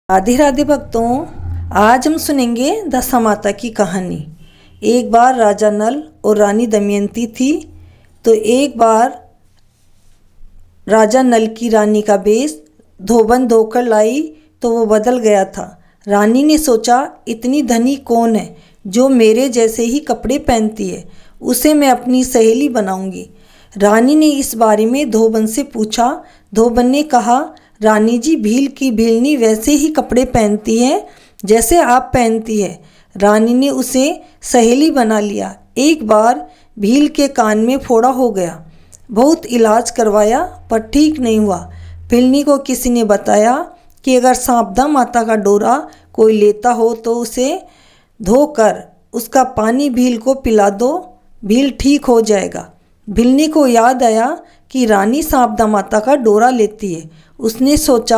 राधे राधे भक्तों, आज हम सुनेंगे दशा माता की कहानी। एक बार राजा नल और रानी दमयंती थी। तो एक बार राजा नल की रानी का वेश धोबन धोकर लाई तो वो बदल गया था। रानी ने सोचा, इतनी धनी कौन है जो मेरे जैसे ही कपड़े पहनती है, उसे मैं अपनी सहेली बनाऊंगी। रानी ने इस बारे में धोबन से पूछा। धोबन ने कहा, रानी जी, भील की भीलनी वैसे ही कपड़े पहनती है जैसे आप पहनती है। रानी ने उसे सहेली बना लिया। एक बार भील के कान में फोड़ा हो गया। बहुत इलाज करवाया पर ठीक नहीं हुआ। भीलनी को किसी ने बताया कि अगर सांपदा माता का डोरा कोई लेता हो तो उसे धोकर उसका पानी भील को पिला दो, भील ठीक हो जाएगा। भीलनी को याद आया कि रानी सांपदा माता का डोरा लेती है। उसने सोचा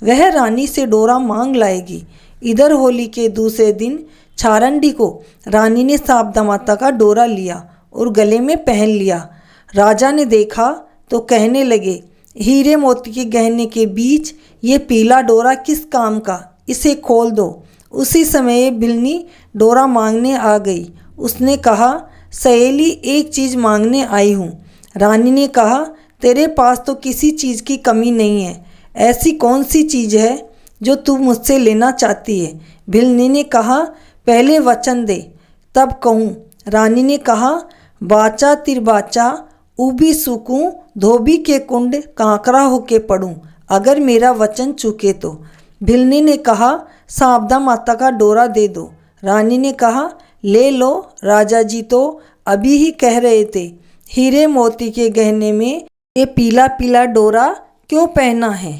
वह रानी से डोरा मांग लाएगी। इधर होली के दूसरे दिन छारंडी को रानी ने सांपदा माता का डोरा लिया और गले में पहन लिया। राजा ने देखा तो कहने लगे, हीरे मोती के गहने के बीच ये पीला डोरा किस काम का, इसे खोल दो। उसी समय भीलनी डोरा मांगने आ गई। उसने कहा, सहेली, एक चीज़ मांगने आई हूँ। रानी ने कहा, तेरे पास तो किसी चीज़ की कमी नहीं है। ऐसी कौन सी चीज़ है जो तू मुझसे लेना चाहती है? भीलनी ने कहा, पहले वचन दे तब कहूँ। रानी ने कहा, बाचा तिरबाचा ऊबी सूकूं, धोबी के कुंड कांकरा होके पड़ूं, अगर मेरा वचन चूके तो। भीलनी ने कहा, सांपदा माता का डोरा दे दो। रानी ने कहा, ले लो, राजा जी तो अभी ही कह रहे थे हीरे मोती के गहने में ये पीला पीला डोरा क्यों पहना है।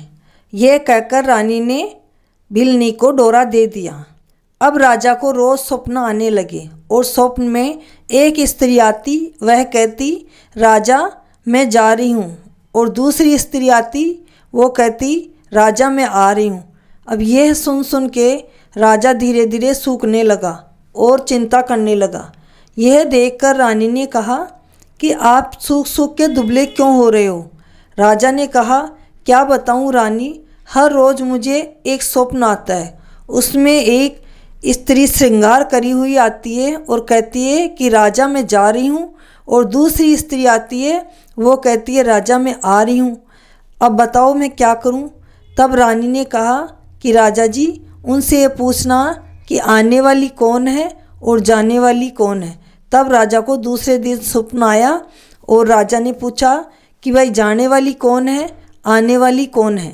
यह कहकर रानी ने भीलनी को डोरा दे दिया। अब राजा को रोज़ स्वप्न आने लगे और स्वप्न में एक स्त्री आती। वह कहती, राजा मैं जा रही हूँ, और दूसरी स्त्री आती, वो कहती, राजा मैं आ रही हूँ। अब यह सुन सुन के राजा धीरे धीरे सूखने लगा और चिंता करने लगा। यह देखकर रानी ने कहा कि आप सूख सूख के दुबले क्यों हो रहे हो? राजा ने कहा, क्या बताऊं रानी, हर रोज़ मुझे एक स्वप्न आता है। उसमें एक स्त्री श्रृंगार करी हुई आती है और कहती है कि राजा मैं जा रही हूँ, और दूसरी स्त्री आती है, वो कहती है राजा मैं आ रही हूँ। अब बताओ मैं क्या करूँ? तब रानी ने कहा कि राजा जी, उनसे ये पूछना कि आने वाली कौन है और जाने वाली कौन है। तब राजा को दूसरे दिन स्वप्न आया और राजा ने पूछा कि भाई जाने वाली कौन है, आने वाली कौन है।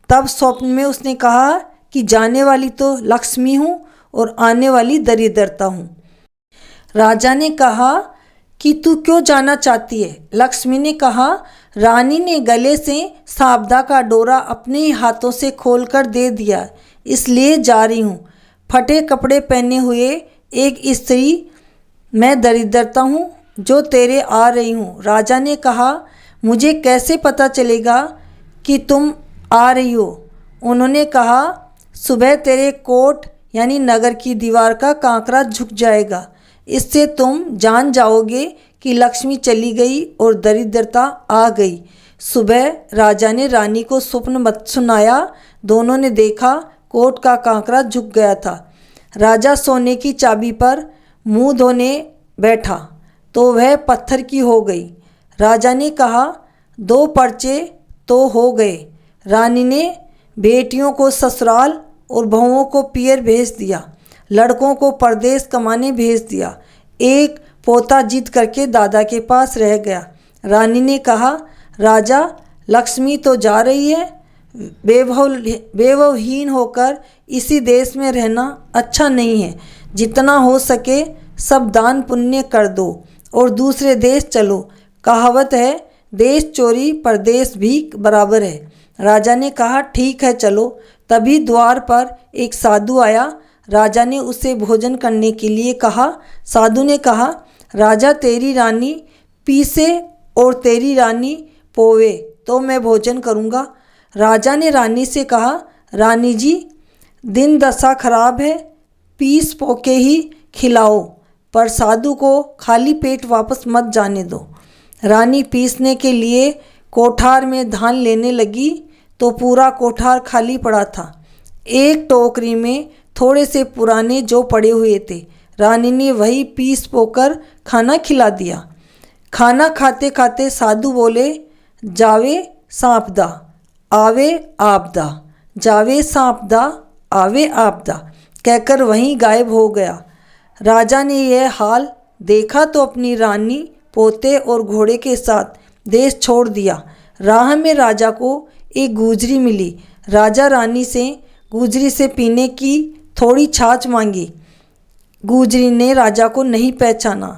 तब स्वप्न में उसने कहा कि जाने वाली तो लक्ष्मी हूँ और आने वाली दरिद्रता हूँ। राजा ने कहा कि तू क्यों जाना चाहती है? लक्ष्मी ने कहा, रानी ने गले से सांपदा का डोरा अपने ही हाथों से खोलकर दे दिया, इसलिए जा रही हूँ। फटे कपड़े पहने हुए एक स्त्री, मैं दरिद्रता हूँ जो तेरे आ रही हूँ। राजा ने कहा, मुझे कैसे पता चलेगा कि तुम आ रही हो? उन्होंने कहा, सुबह तेरे कोट यानी नगर की दीवार का कांकरा झुक जाएगा, इससे तुम जान जाओगे कि लक्ष्मी चली गई और दरिद्रता आ गई। सुबह राजा ने रानी को स्वप्न मत सुनाया। दोनों ने देखा कोट का कांकरा झुक गया था। राजा सोने की चाबी पर मुंह धोने बैठा तो वह पत्थर की हो गई। राजा ने कहा, दो पर्चे तो हो गए। रानी ने बेटियों को ससुराल और बहुओं को पियर भेज दिया, लड़कों को परदेश कमाने भेज दिया। एक पोता जिद करके दादा के पास रह गया। रानी ने कहा, राजा, लक्ष्मी तो जा रही है, बेवहीन होकर इसी देश में रहना अच्छा नहीं है। जितना हो सके सब दान पुण्य कर दो और दूसरे देश चलो। कहावत है, देश चोरी परदेश भी बराबर है। राजा ने कहा, ठीक है चलो। तभी द्वार पर एक साधु आया। राजा ने उसे भोजन करने के लिए कहा। साधु ने कहा, राजा तेरी रानी पीसे और तेरी रानी पोवे तो मैं भोजन करूँगा। राजा ने रानी से कहा, रानी जी, दिन दशा खराब है, पीस पोके ही खिलाओ, पर साधु को खाली पेट वापस मत जाने दो। रानी पीसने के लिए कोठार में धान लेने लगी तो पूरा कोठार खाली पड़ा था। एक टोकरी में थोड़े से पुराने जौ पड़े हुए थे। रानी ने वही पीस पोकर खाना खिला दिया। खाना खाते खाते साधु बोले, जावे सांपदा आवे आपदा, जावे सांपदा आवे आपदा कहकर वहीं गायब हो गया। राजा ने यह हाल देखा तो अपनी रानी, पोते और घोड़े के साथ देश छोड़ दिया। राह में राजा को एक गुजरी मिली। राजा रानी से गुजरी से पीने की थोड़ी छाछ मांगी। गुजरी ने राजा को नहीं पहचाना।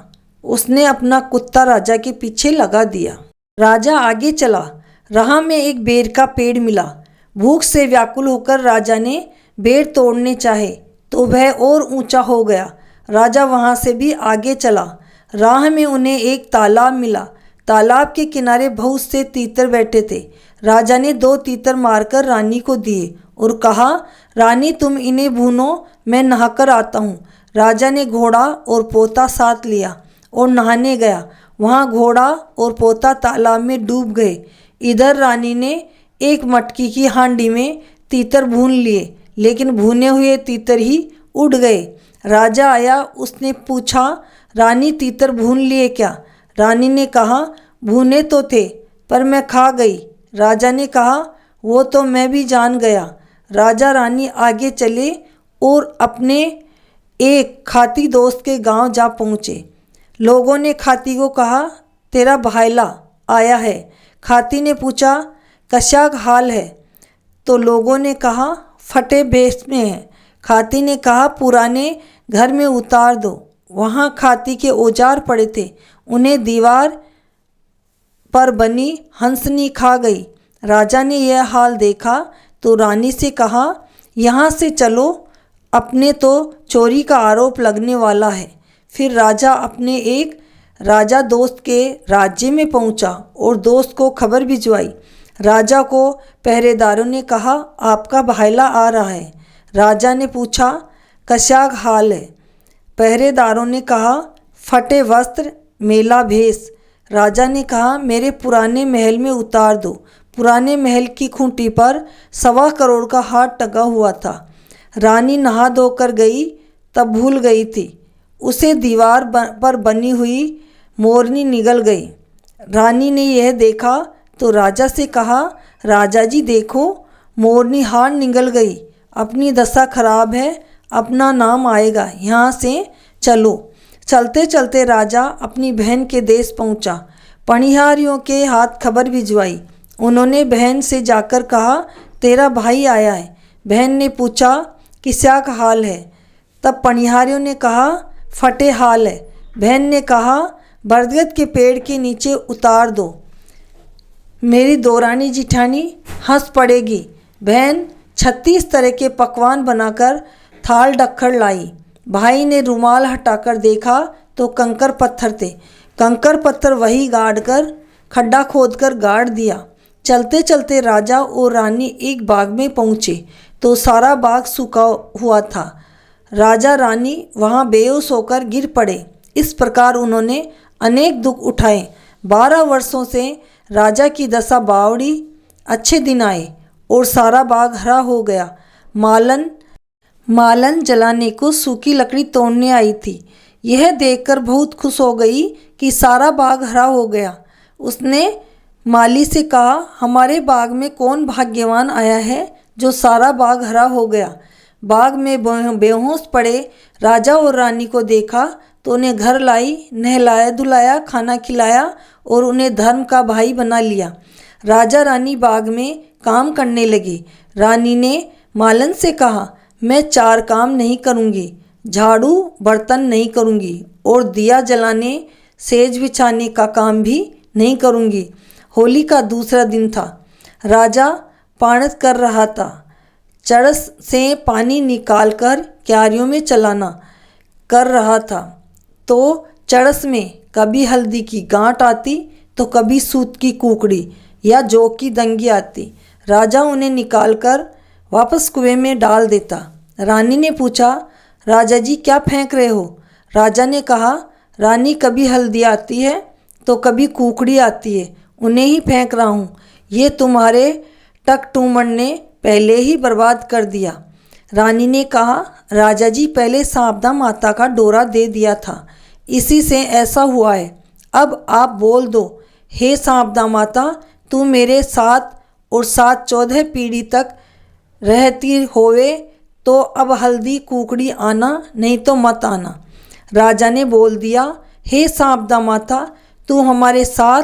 उसने अपना कुत्ता राजा के पीछे लगा दिया। राजा आगे चला। राह में एक बेर का पेड़ मिला। भूख से व्याकुल होकर राजा ने बेर तोड़ने चाहे तो वह और ऊंचा हो गया। राजा वहां से भी आगे चला। राह में उन्हें एक तालाब मिला। तालाब के किनारे बहुत से तीतर बैठे थे। राजा ने 2 तीतर मारकर रानी को दिए और कहा, रानी तुम इन्हें भूनो, मैं नहाकर आता हूँ। राजा ने घोड़ा और पोता साथ लिया और नहाने गया। वहाँ घोड़ा और पोता तालाब में डूब गए। इधर रानी ने एक मटकी की हांडी में तीतर भून लिए, लेकिन भुने हुए तीतर ही उड़ गए। राजा आया, उसने पूछा, रानी तीतर भून लिए क्या? रानी ने कहा, भुने तो थे पर मैं खा गई। राजा ने कहा, वो तो मैं भी जान गया। राजा रानी आगे चले और अपने एक खाती दोस्त के गांव जा पहुँचे। लोगों ने खाती को कहा, तेरा भाईला आया है। खाती ने पूछा, कशा हाल है? तो लोगों ने कहा, फटे भेष में है। खाती ने कहा, पुराने घर में उतार दो। वहाँ खाती के औजार पड़े थे। उन्हें दीवार पर बनी हंसनी खा गई। राजा ने यह हाल देखा तो रानी से कहा, यहाँ से चलो, अपने तो चोरी का आरोप लगने वाला है। फिर राजा अपने एक राजा दोस्त के राज्य में पहुँचा और दोस्त को खबर भिजवाई। राजा को पहरेदारों ने कहा, आपका भाईला आ रहा है। राजा ने पूछा, कशाक हाल है? पहरेदारों ने कहा, फटे वस्त्र, मेला भेष। राजा ने कहा, मेरे पुराने महल में उतार दो। पुराने महल की खूंटी पर 1.25 करोड़ का हार टंगा हुआ था। रानी नहा धोकर गई तब भूल गई थी। उसे दीवार पर बनी हुई मोरनी निगल गई। रानी ने यह देखा तो राजा से कहा, राजा जी देखो, मोरनी हार निगल गई। अपनी दशा खराब है, अपना नाम आएगा। यहाँ से चलो। चलते चलते राजा अपनी बहन के देश पहुँचा। पनिहारियों के हाथ खबर भिजवाई। उन्होंने बहन से जाकर कहा, तेरा भाई आया है। बहन ने पूछा, किस्या का हाल है? तब पनिहारियों ने कहा, फटे हाल है। बहन ने कहा, बरगद के पेड़ के नीचे उतार दो, मेरी दौरानी जिठानी हंस पड़ेगी। बहन 36 तरह के पकवान बनाकर थाल ढक्कड़ लाई। भाई ने रुमाल हटाकर देखा तो कंकर पत्थर थे। कंकर पत्थर वही गाड़ कर खड्डा खोदकर गाड़ दिया। चलते चलते राजा और रानी एक बाग में पहुँचे तो सारा बाग सूखा हुआ था। राजा रानी वहाँ बेहोश होकर गिर पड़े। इस प्रकार उन्होंने अनेक दुख उठाए। 12 वर्षों से राजा की दशा बावड़ी। अच्छे दिन आए और सारा बाग हरा हो गया। मालन जलाने को सूखी लकड़ी तोड़ने आई थी। यह देखकर बहुत खुश हो गई कि सारा बाग हरा हो गया। उसने माली से कहा, हमारे बाग में कौन भाग्यवान आया है जो सारा बाग हरा हो गया। बाग में बेहोश पड़े राजा और रानी को देखा तो उन्हें घर लाई, नहलाया धुलाया, खाना खिलाया और उन्हें धर्म का भाई बना लिया। राजा रानी बाग में काम करने लगे। रानी ने मालन से कहा, मैं 4 काम नहीं करूँगी, झाड़ू बर्तन नहीं करूँगी और दिया जलाने सेज बिछाने का काम भी नहीं करूँगी। होली का दूसरा दिन था। राजा पाणत कर रहा था। चरस से पानी निकालकर क्यारियों में चलाना कर रहा था तो चरस में कभी हल्दी की गांठ आती तो कभी सूत की कुकड़ी या जौ की दंगी आती। राजा उन्हें निकालकर वापस कुएं में डाल देता। रानी ने पूछा, राजा जी क्या फेंक रहे हो? राजा ने कहा, रानी कभी हल्दी आती है तो कभी कुकड़ी आती है, उन्हें ही फेंक रहा हूँ। ये तुम्हारे टकटूमन ने पहले ही बर्बाद कर दिया। रानी ने कहा, राजा जी, पहले सांवदा माता का डोरा दे दिया था, इसी से ऐसा हुआ है। अब आप बोल दो, हे सांवदा माता, तू मेरे साथ और साथ 14 पीढ़ी तक रहती होवे तो अब हल्दी कुकड़ी आना, नहीं तो मत आना। राजा ने बोल दिया, हे सांवदा माता, तू हमारे साथ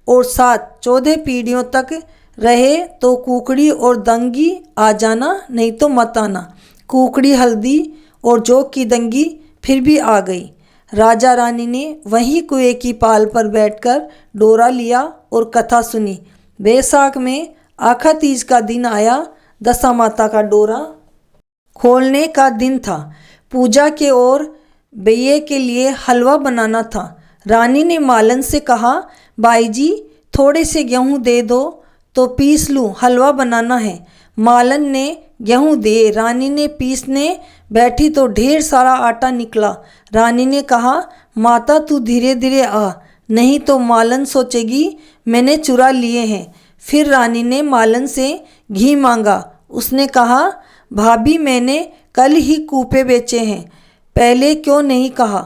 और साथ 14 पीढ़ियों तक रहे तो कुकड़ी और दंगी आ जाना, नहीं तो मत आना। कुकड़ी हल्दी और जोक की दंगी फिर भी आ गई। राजा रानी ने वहीं कुएं की पाल पर बैठकर डोरा लिया और कथा सुनी। बैसाख में आखा तीज का दिन आया। दशा माता का डोरा खोलने का दिन था। पूजा के और बैये के लिए हलवा बनाना था। रानी ने मालन से कहा, बाई जी, थोड़े से गेहूँ दे दो तो पीस लूँ, हलवा बनाना है। मालन ने गेहूँ दे। रानी ने पीसने बैठी तो ढेर सारा आटा निकला। रानी ने कहा, माता तू धीरे धीरे आ, नहीं तो मालन सोचेगी मैंने चुरा लिए हैं। फिर रानी ने मालन से घी मांगा। उसने कहा, भाभी, मैंने कल ही कूपे बेचे हैं, पहले क्यों नहीं कहा,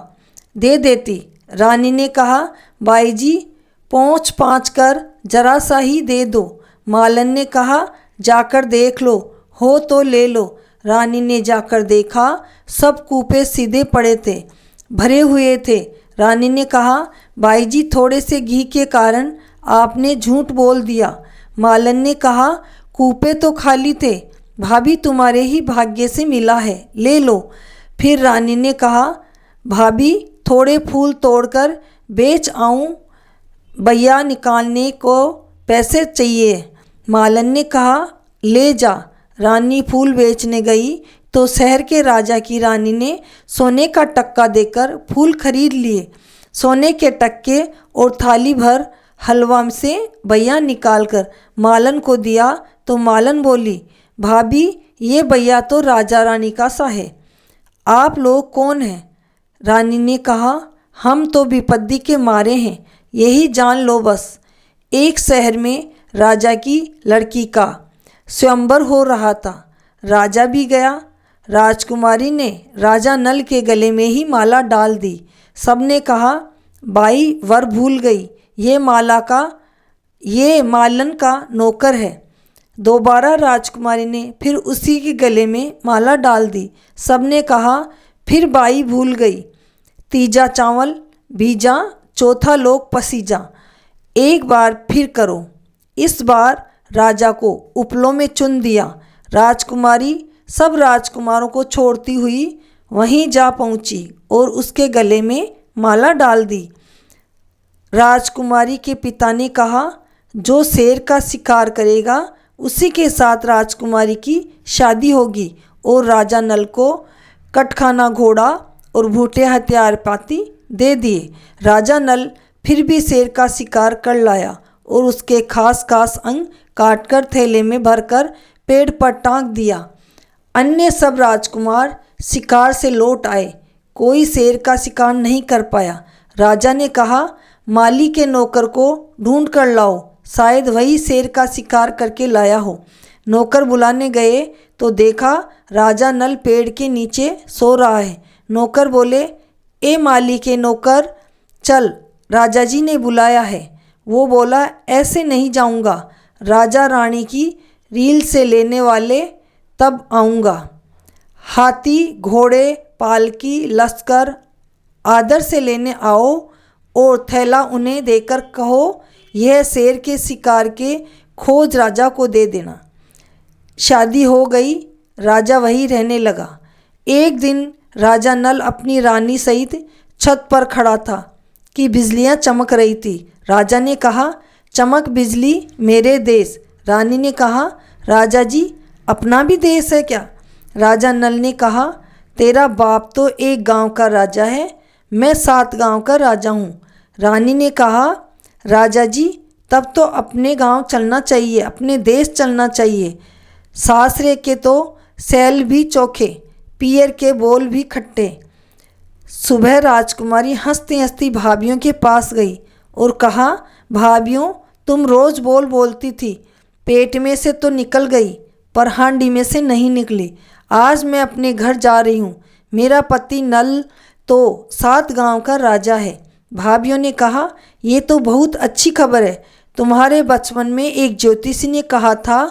दे देती। रानी ने कहा, बाई जी, पहुँच पाँच कर जरा सा ही दे दो। मालन ने कहा, जाकर देख लो, हो तो ले लो। रानी ने जाकर देखा, सब कूपे सीधे पड़े थे, भरे हुए थे। रानी ने कहा, बाई जी, थोड़े से घी के कारण आपने झूठ बोल दिया। मालन ने कहा, कूपे तो खाली थे, भाभी तुम्हारे ही भाग्य से मिला है, ले लो। फिर रानी ने कहा, भाभी, थोड़े फूल तोड़कर बेच आऊं, बैया निकालने को पैसे चाहिए। मालन ने कहा, ले जा। रानी फूल बेचने गई तो शहर के राजा की रानी ने सोने का टक्का देकर फूल खरीद लिए। सोने के टक्के और थाली भर हलवा से बैया निकालकर मालन को दिया तो मालन बोली, भाभी, ये बैया तो राजा रानी का सा है, आप लोग कौन हैं? रानी ने कहा, हम तो विपत्ति के मारे हैं, यही जान लो बस। एक शहर में राजा की लड़की का स्वयंवर हो रहा था। राजा भी गया। राजकुमारी ने राजा नल के गले में ही माला डाल दी। सबने कहा, बाई वर भूल गई, ये मालन का नौकर है। दोबारा राजकुमारी ने फिर उसी के गले में माला डाल दी। सबने कहा, फिर बाई भूल गई, तीजा चावल भीजा, चौथा लोग पसीजा, एक बार फिर करो। इस बार राजा को उपलों में चुन दिया। राजकुमारी सब राजकुमारों को छोड़ती हुई वहीं जा पहुंची और उसके गले में माला डाल दी। राजकुमारी के पिता ने कहा, जो शेर का शिकार करेगा उसी के साथ राजकुमारी की शादी होगी, और राजा नल को कटखाना घोड़ा और भूटे हथियार पाती दे दिए। राजा नल फिर भी शेर का शिकार कर लाया और उसके खास खास अंग काटकर थैले में भरकर पेड़ पर टांग दिया। अन्य सब राजकुमार शिकार से लौट आए, कोई शेर का शिकार नहीं कर पाया। राजा ने कहा, माली के नौकर को ढूंढ कर लाओ, शायद वही शेर का शिकार करके लाया हो। नौकर बुलाने गए तो देखा राजा नल पेड़ के नीचे सो रहा है। नौकर बोले, ए माली के नौकर, चल, राजा जी ने बुलाया है। वो बोला, ऐसे नहीं जाऊंगा, राजा रानी की रील से लेने वाले तब आऊँगा। हाथी, घोड़े, पालकी, लश्कर आदर से लेने आओ और थैला उन्हें देकर कहो, यह शेर के शिकार के खोज राजा को दे देना। शादी हो गई। राजा वहीं रहने लगा। एक दिन राजा नल अपनी रानी सहित छत पर खड़ा था कि बिजलियां चमक रही थी। राजा ने कहा, चमक बिजली मेरे देश। रानी ने कहा, राजा जी, अपना भी देश है क्या? राजा नल ने कहा, तेरा बाप तो एक गांव का राजा है, मैं 7 गांव का राजा हूँ। रानी ने कहा, राजा जी, तब तो अपने गांव चलना चाहिए, अपने देश चलना चाहिए। सासरे के तो सैल भी चोखे, पियर के बोल भी खट्टे। सुबह राजकुमारी हंसती हंसती भाभियों के पास गई और कहा, भाभियों, तुम रोज़ बोल बोलती थी, पेट में से तो निकल गई पर हांडी में से नहीं निकली। आज मैं अपने घर जा रही हूँ। मेरा पति नल तो 7 गांव का राजा है। भाभीियों ने कहा, ये तो बहुत अच्छी खबर है। तुम्हारे बचपन में एक ज्योतिषी ने कहा था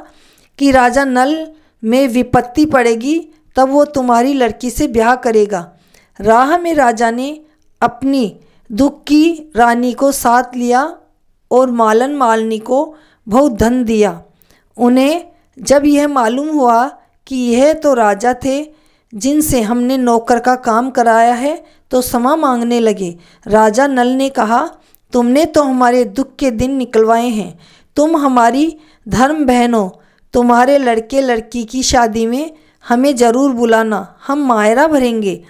कि राजा नल में विपत्ति पड़ेगी, तब वो तुम्हारी लड़की से ब्याह करेगा। राह में राजा ने अपनी दुख की रानी को साथ लिया और मालन मालनी को बहुत धन दिया। उन्हें जब यह मालूम हुआ कि यह तो राजा थे जिनसे हमने नौकर का काम कराया है, तो क्षमा मांगने लगे। राजा नल ने कहा, तुमने तो हमारे दुख के दिन निकलवाए हैं। तुम हमारी धर्म बहन हो। तुम्हारे लड़के लड़की की शादी में हमें ज़रूर बुलाना, हम मायरा भरेंगे।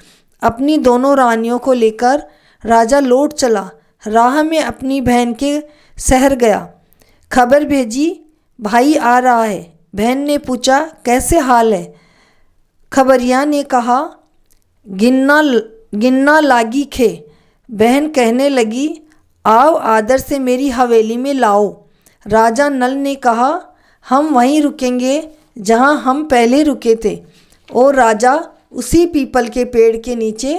अपनी दोनों रानियों को लेकर राजा लौट चला। राह में अपनी बहन के शहर गया। खबर भेजी, भाई आ रहा है। बहन ने पूछा, कैसे हाल है? खबरिया ने कहा, गिन्ना लागी खे। बहन कहने लगी, आओ आदर से मेरी हवेली में लाओ। राजा नल ने कहा, हम वहीं रुकेंगे जहां हम पहले रुके थे। और राजा उसी पीपल के पेड़ के नीचे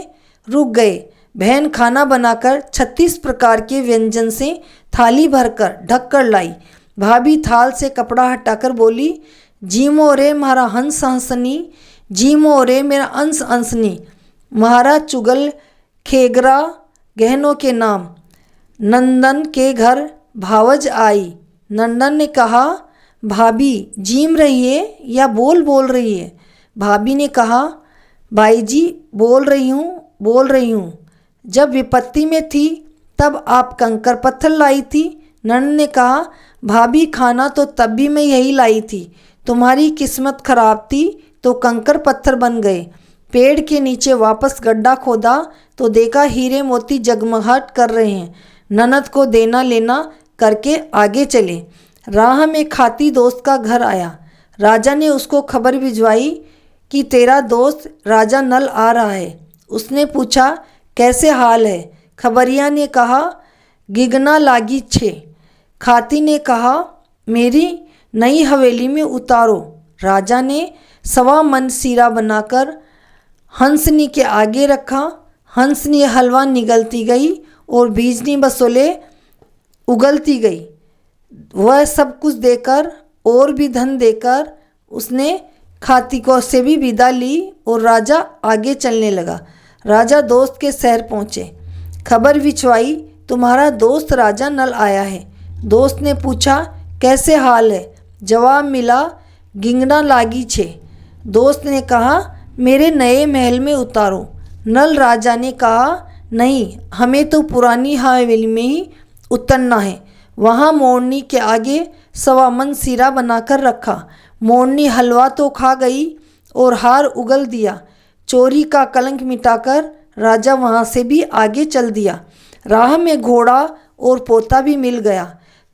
रुक गए। बहन खाना बनाकर 36 प्रकार के व्यंजन से थाली भरकर ढककर लाई। भाभी थाल से कपड़ा हटाकर बोली, जीमो रे म्हारा हंस हंसनी, जीमो रे मेरा अंश अंसनी। महाराज चुगल खेगरा गहनों के नाम। नंदन के घर भावज आई। नंदन ने कहा, भाभी जीम रही है या बोल रही है? भाभी ने कहा, भाई जी बोल रही हूँ। जब विपत्ति में थी तब आप कंकर पत्थर लाई थी। नंदन ने कहा, भाभी खाना तो तब भी मैं यही लाई थी। तुम्हारी किस्मत खराब थी तो कंकर पत्थर बन गए। पेड़ के नीचे वापस गड्ढा खोदा तो देखा हीरे मोती जगमगाहट कर रहे हैं। ननद को देना लेना करके आगे चले। राह में खाती दोस्त का घर आया। राजा ने उसको खबर भिजवाई कि तेरा दोस्त राजा नल आ रहा है। उसने पूछा, कैसे हाल है? खबरिया ने कहा, गिगना लागी छे। खाती ने कहा, मेरी नई हवेली में उतारो। राजा ने 1.25 मन सीरा बनाकर हंसनी के आगे रखा। हंसनी हलवा निगलती गई और बीजनी बसोले उगलती गई। वह सब कुछ देकर और भी धन देकर उसने खाती को से भी विदा ली और राजा आगे चलने लगा। राजा दोस्त के शहर पहुँचे। खबर भिजवाई, तुम्हारा दोस्त राजा नल आया है। दोस्त ने पूछा, कैसे हाल है? जवाब मिला, गिंगना लागी छे। दोस्त ने कहा, मेरे नए महल में उतारो। नल राजा ने कहा, नहीं, हमें तो पुरानी हवेली में ही उतरना है। वहाँ मोरनी के आगे 1.25 मन सीरा बनाकर रखा। मोरनी हलवा तो खा गई और हार उगल दिया। चोरी का कलंक मिटाकर राजा वहाँ से भी आगे चल दिया। राह में घोड़ा और पोता भी मिल गया।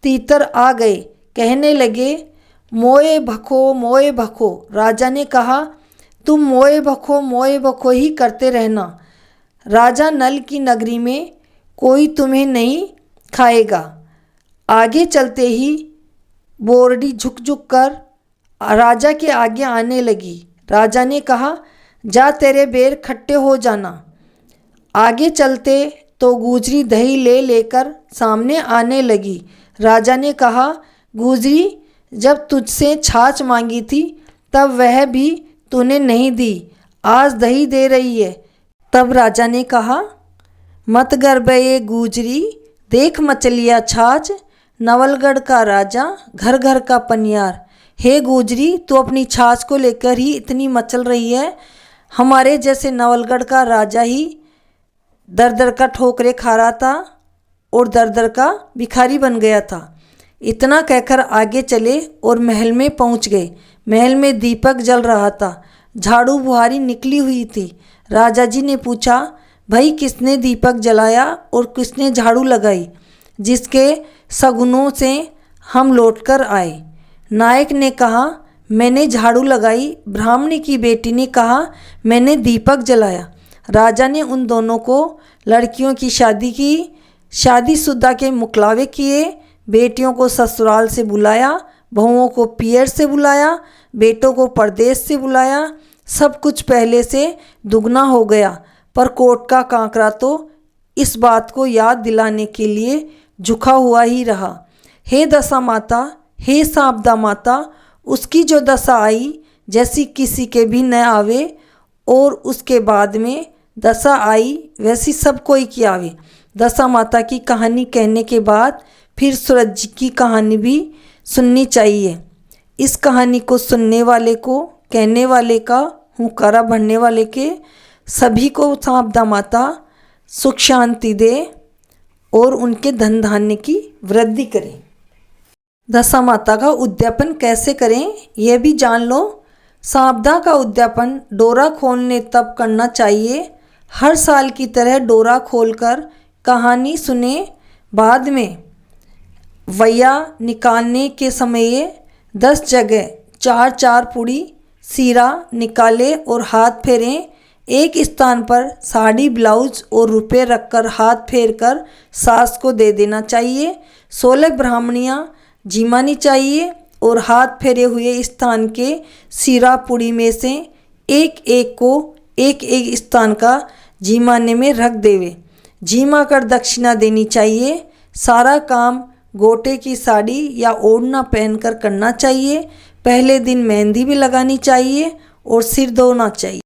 तीतर आ गए, कहने लगे, मोए भखो। राजा ने कहा, तुम मोए भखो ही करते रहना। राजा नल की नगरी में कोई तुम्हें नहीं खाएगा। आगे चलते ही बोरडी झुक कर राजा के आगे आने लगी। राजा ने कहा, जा तेरे बेर खट्टे हो जाना। आगे चलते तो गुजरी दही लेकर सामने आने लगी। राजा ने कहा, गुजरी, जब तुझसे छाछ मांगी थी तब वह भी तूने नहीं दी, आज दही दे रही है। तब राजा ने कहा, मत गरबे ये गुजरी, देख मचलिया छाछ, नवलगढ़ का राजा घर घर का पनियार। हे गुजरी, तू अपनी छाछ को लेकर ही इतनी मचल रही है। हमारे जैसे नवलगढ़ का राजा ही दर दर का ठोकरे खा रहा था और दर दर का भिखारी बन गया था। इतना कहकर आगे चले और महल में पहुंच गए। महल में दीपक जल रहा था। झाड़ू बुहारी निकली हुई थी। राजा जी ने पूछा, भाई किसने दीपक जलाया और किसने झाड़ू लगाई, जिसके सगुनों से हम लौटकर आए? नायक ने कहा, मैंने झाड़ू लगाई। ब्राह्मणी की बेटी ने कहा, मैंने दीपक जलाया। राजा ने उन दोनों को लड़कियों की शादी की, शादीशुदा के मुकलावे किए, बेटियों को ससुराल से बुलाया, बहुओं को पियर से बुलाया, बेटों को परदेश से बुलाया, सब कुछ पहले से दुगना हो गया, पर कोर्ट का कांकरा तो इस बात को याद दिलाने के लिए झुका हुआ ही रहा। हे दशा माता, हे शारदा माता, उसकी जो दशा आई जैसी किसी के भी न आवे, और उसके बाद में दशा आई वैसी सब कोई की आवे। दशा माता की कहानी कहने के बाद फिर सूरज जी की कहानी भी सुननी चाहिए। इस कहानी को सुनने वाले को, कहने वाले का, हुंकारा भरने वाले के सभी को शारदा माता सुख शांति दे और उनके धन धान्य की वृद्धि करें। दशा माता का उद्यापन कैसे करें यह भी जान लो। शारदा का उद्यापन डोरा खोलने तब करना चाहिए। हर साल की तरह डोरा खोलकर कहानी सुने। बाद में वैया निकालने के समय 10 जगह 4-4 पूड़ी सीरा निकाले और हाथ फेरें। एक स्थान पर साड़ी, ब्लाउज और रुपए रखकर हाथ फेर कर सास को दे देना चाहिए। 16 ब्राह्मणियाँ जिमानी चाहिए और हाथ फेरे हुए स्थान के सीरा पूड़ी में से एक एक को एक एक स्थान का जीमाने में रख देवे। जीमा कर दक्षिणा देनी चाहिए। सारा काम गोटे की साड़ी या ओढ़ना पहनकर करना चाहिए। पहले दिन मेहंदी भी लगानी चाहिए और सिर धोना चाहिए।